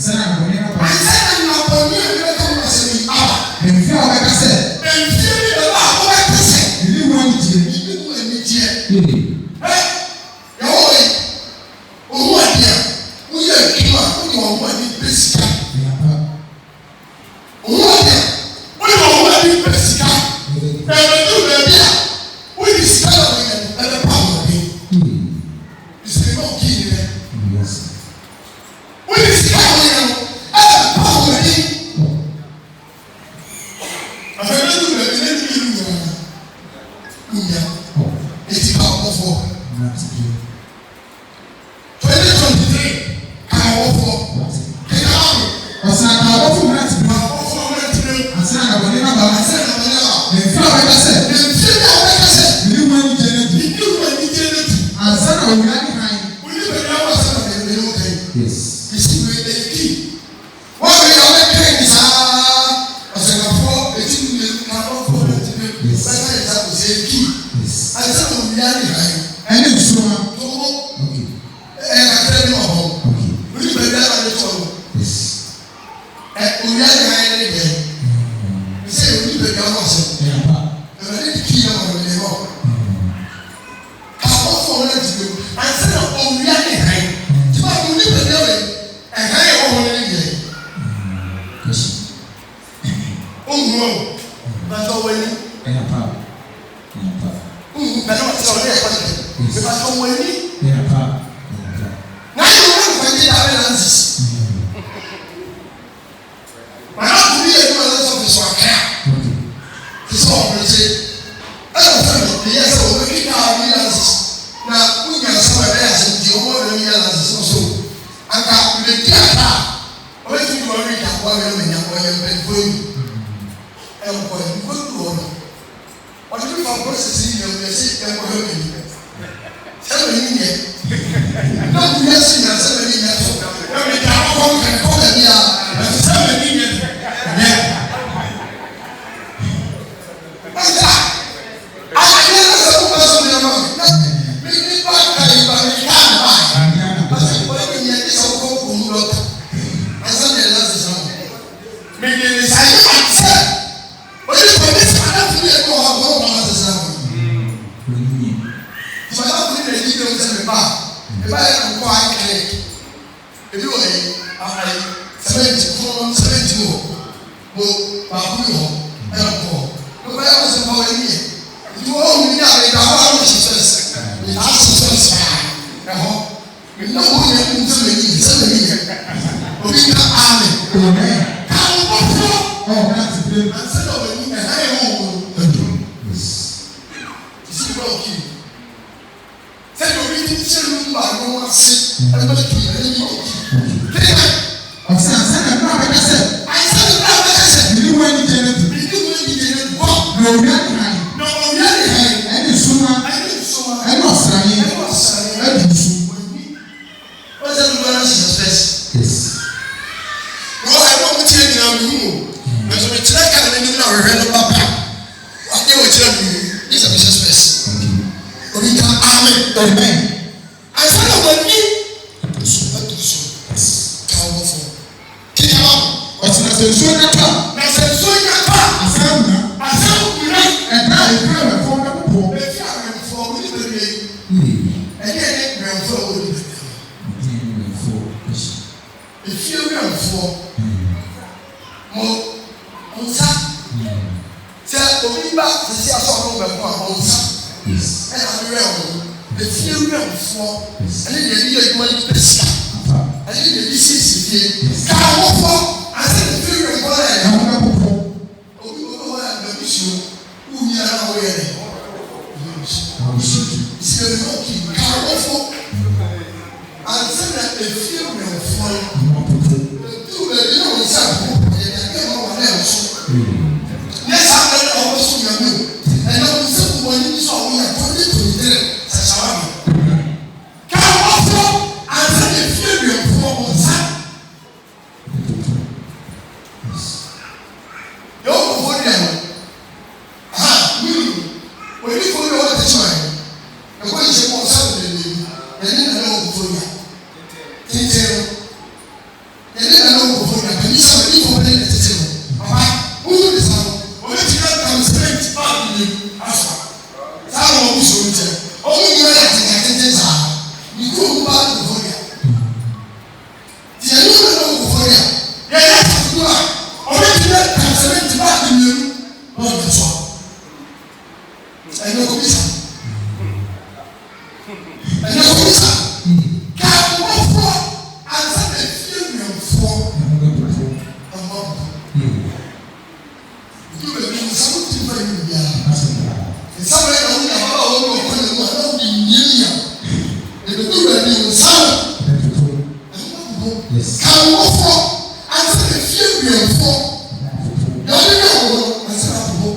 Sana yɛn mpanyinfoɔ yi ɛnkɔ nkɔ kuro no ɔde bi fa process yi yɛn yɛ si ɛnkɔ hɛ wɔn yi sɛbɛn yi yɛ na mo yɛ si na sɛbɛn yi yɛ so ɛmi di akɔ nkɛnkɔ baabi a ɛsɛ sɛbɛn yi yɛ yɛ ɛnta ayɛ na sɛ mo bɛ so mi ma mi ni ba ka yi ba mi ka ma ɔsɛ ɔyɛ mi yɛ ti sɛ ɔkɔ kɔn mu dɔta ɛsɛ mi yɛ na sisan mi ni ni sa yi ma sɛ ɔyɛ kɔ mi sa na fi yɛ kɔ ha kɔ ɔkɔ ma sisan ìfọdà fún mi lè ní ìdè ọ̀sẹ̀ mi bá ìbá yẹ kó ayé kẹ́lẹ́ ebi wọ̀ yìí ayé sẹ́mẹ̀ntì fún sẹ́mẹ̀ntì wọ̀ mo baako mi wọ̀ ẹ̀ kọ́ ló bá yẹ kó sẹ́ pàwọ́ ẹ̀mí yẹ ìdíwọ́ ọ̀hún mi ní àlẹ́ ìdá wà ló ṣe fẹ́ẹ̀sì ìdá ṣe fẹ́ẹ̀sì ẹ̀ họ́ ìdá wọ́n yẹ kó sẹ́mẹ̀ yìí sẹ́mẹ̀ yìí yẹ òbí ká àmì káwọn bọ̀ fún ọ̀ láti gbé ànsẹ́dọ̀ wẹ̀ ní ẹ̀há yẹ wọ́n wọ̀ ẹ̀dùn ìsìnkú ọ̀kì sẹ́ni omi ti ṣe ló ń bá àwọn wá sí ẹgbẹ́ tó yẹ ní ọ̀kì kéèyàn ọ̀sẹ̀ àṣẹ́nà ní àwọn ẹgbẹ́sẹ̀ àṣẹ́nà ní àwọn ẹgbẹ́sẹ̀ ìdí wọ́n ní jẹ́ lẹ́tù ìdí wọ́n ní jẹ́ lẹ́tù bọ́ lórí àkàrà ẹni súnmọ́ ẹni ọ̀sán yẹn ẹni sùn. wọ́n ṣe ló bára ṣe ṣẹ́ṣẹ́ wọ́n wá ẹgbẹ́ ọ̀hún tí yẹn nyina mi mú o ẹ̀sọ́ mi kyerẹ́ ká ẹni nínú àwọn ẹ̀hẹ́ ló bá bá wọ́n á yẹ wọ́n kyerẹ́ mi ní sẹ́mi ṣẹ́ṣẹ́ orí ká amen amen àìsàn wọ̀ ní ẹ̀dùsùn ká wọ́n fún kíkà wà ọ̀sìn àṣẹ̀ṣọ́ yàtọ̀ àṣẹ̀ṣọ́ yàtọ̀ àṣẹ̀wùnà àṣẹ̀wùnà ẹ̀dá ìfẹ́ rẹ̀ fún ọ̀dọ́ púpọ̀ ẹ̀fí àrẹ̀mfọ́ oníbẹ̀rẹ̀ ẹ̀dí ẹ̀dí rẹ̀mfọ́ oníbẹ̀rẹ̀ ẹ̀fí rẹ̀mfọ́ mo nsa sẹ omi bá sisi aṣọ ọdún bẹ̀ fún àwọn nsa ɛna awurɛ wɔn efie awurɛ wɔfoɔ ɛne deɛ ebi yɛ adwuma yi pɛ sika ɛne deɛ ebi siesie fie kaa wɔfɔ ase efie awurɛ wɔn yɛ ɛna wɔn bɛbɔ obi wɔ hɔ yɛ ɛbɛbi suo wúnyɛ ɛna wɔyɛ dɛ sika bi n'oki kaa wɔfɔ ase na efie awurɛ wɔfoɔ etu baabi na wɔn nsa ko ɛyɛ ɛgbɛ ma wɔn ɛyɛ so ne saa bɛ na wɔn so yɛ mi o ɛna wɔn nsa ko wɔn ani so a wɔyɛ kɔ ne to ne dɛrɛ sɛsɛwa mi kaa wɔfɔ ase na efie awurɛ wɔfoɔ wɔn nsa yɛ wɔn kɔfɔ deɛ no oni fo yɛ wɔn ti sɔ yɛ ɛkɔ yi sɛ wɔn nsa wɔ ne n'anim yɛne na ne wɔn kɔfɔ yɛ tenten no yɛne na ne wɔn kɔfɔ yɛ ɛni sɛ ɛni fo ne ne tete no papa wɔn ti sa no wɔn ti ka tam straight back ne mu afa saa na wɔn so nkyɛn wɔn nyinaa yɛ tenten saa ne kuro mu baa kɔfɔ yɛ yɛne na ne wɔn kɔfɔ yɛ yɛyɛ afudu a wɔn ti ka tam straight back ne mu na wɔn ti sɔ ɛnyɛ kɔmisa ɛnyɛ kɔmisa kaa wɔfɔ ansa na efie nwɛnfoɔ ɛmɔ ndu baabi nsamu ti fa yi biara nsamu yɛ na wɔn yɛ ababa wɔn wɔ kɔn mu a na wɔn nyɛ nia ebedu baabi nsamu ɛmɔ kaa wɔfɔ ansa na efie nwɛnfoɔ yɛn ni yɛ wɔn ansa na bɔ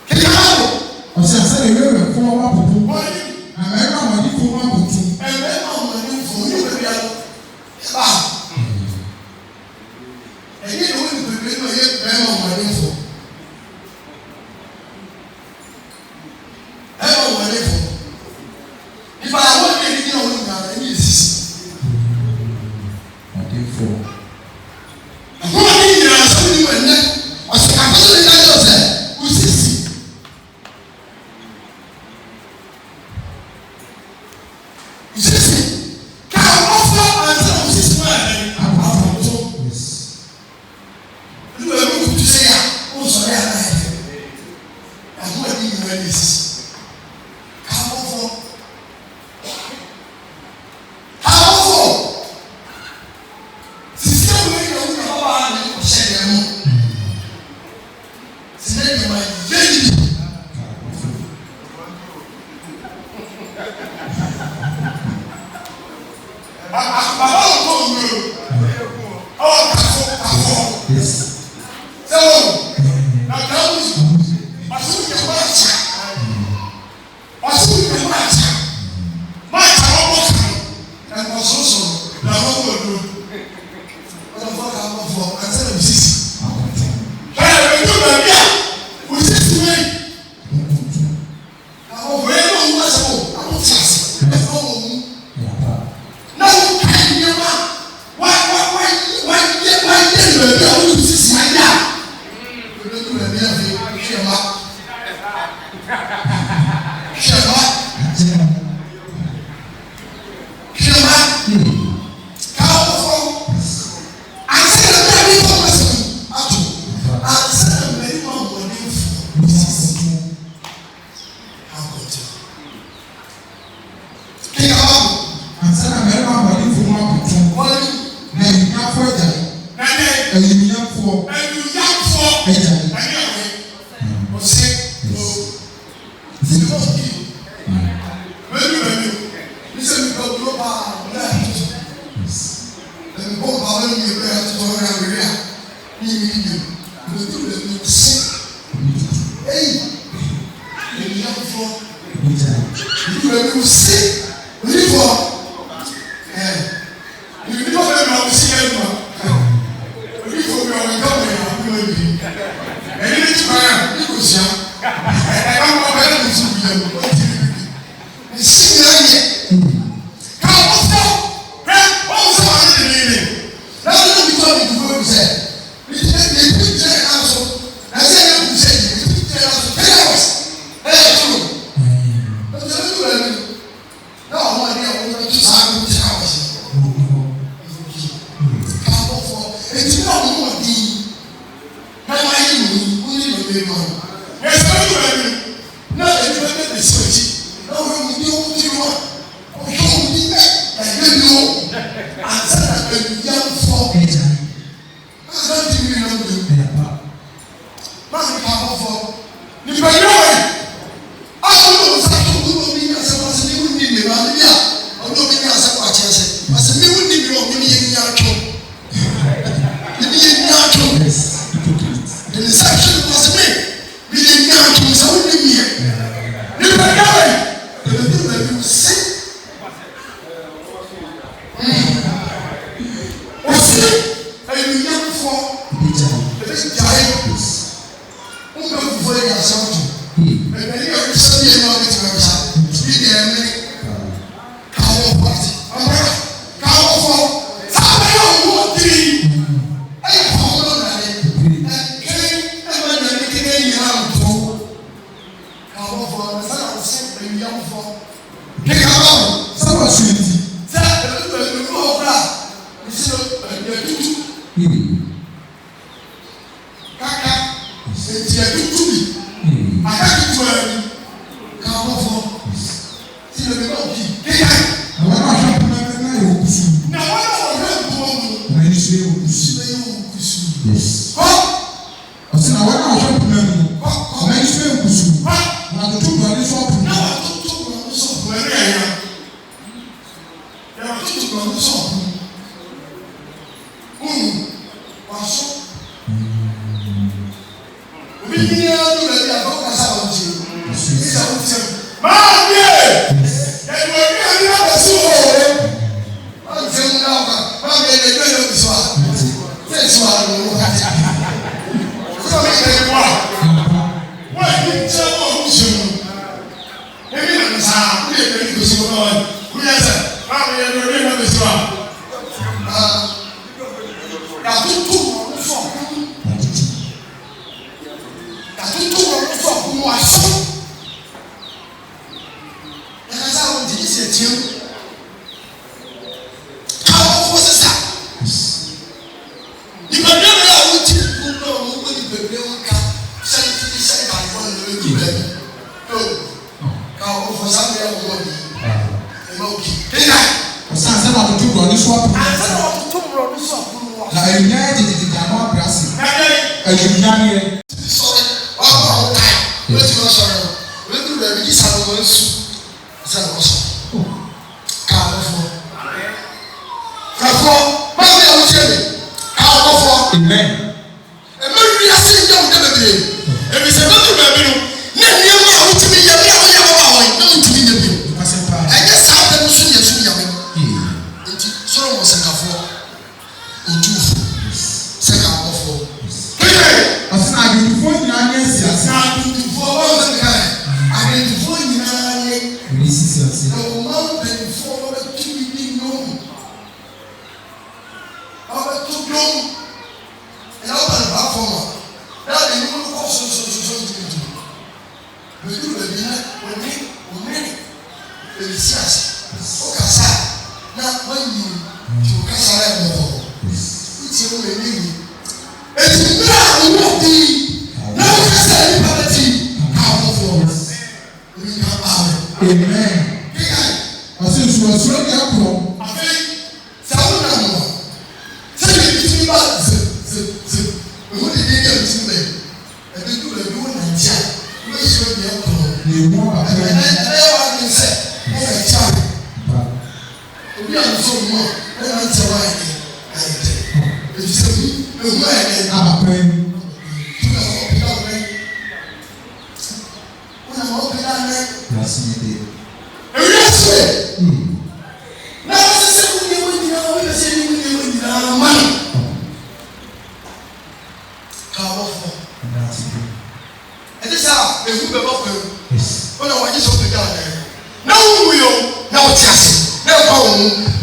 kíkàwé ọ̀sẹ̀ àṣẹ ìwé rẹ̀ fún ọmọ àbùkù àmẹ́rẹ́ àmọ́dí fún ọmọ àbùkù ẹ̀mẹ́ àmọ́dí fún ní bèbí àlọ́ bá ẹ̀yẹ́ ìwé ní bèbí náà yẹ bẹ́ẹ̀ àmọ́dí fún ẹ̀mẹ́ àmọ́dí fún ìfà àwọn ẹ̀yẹ́ ní àwọn ìgbà ẹ̀yẹ́ ìsísì àdé fún ẹ̀hún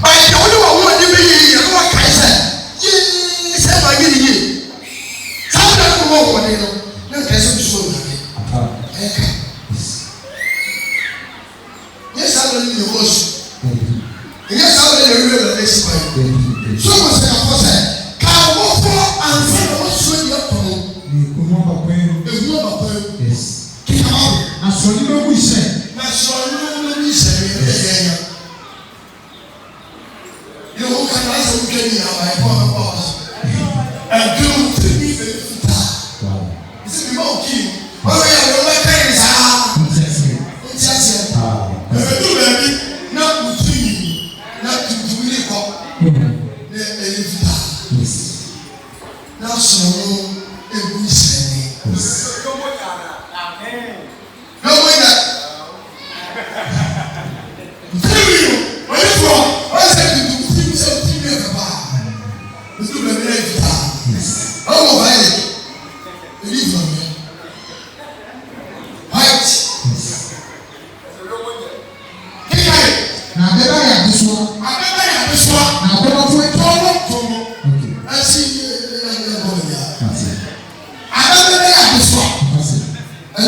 By the only one who would be here, what can I say? what they know. No, there's some soul. Yes, I don't need the worship. Yes, I don't need the real expert. So much I was saying, can walk for and say, what's really up for him? Yes. And so you know, we say, you know, who can answer who can hear my boss and do to me the guitar. Is it the monkey? Oh, yeah, the way is not between not to really call the guitar. Now, so it will say, no way that. What is wrong? What is it? Oh, right. Believe on me. Right. Now, never have this one. I never have this one. Now, never to it. I see. I never have this one. I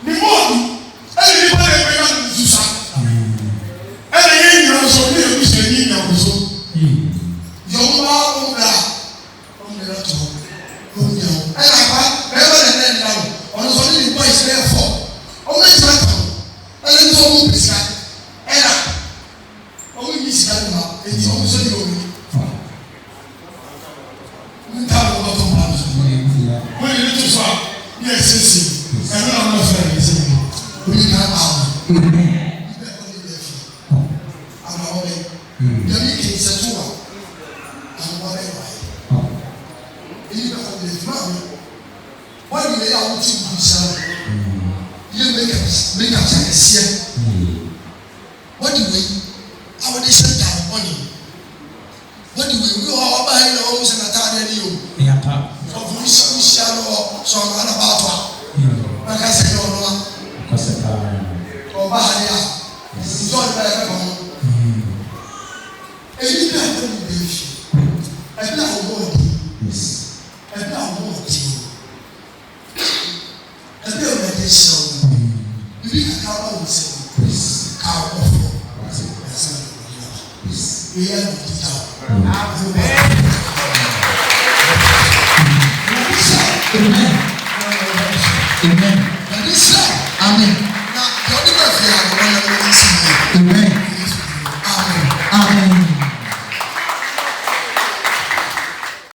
Ni mo Yes. I'm not afraid. We can out. I'm not away. The meeting is a tour. I'm whatever. You know, the man. Why do they all think themselves? You make us like a seer. What do we? Our decent time money. What do we all buy the homes and attire you? Yeah, of which some shadow, some about like I said, or Bahia, enjoy by home. And you can't do and now what? Yes. And now what? And then when they show you need to come out and say, cow. We are not the town.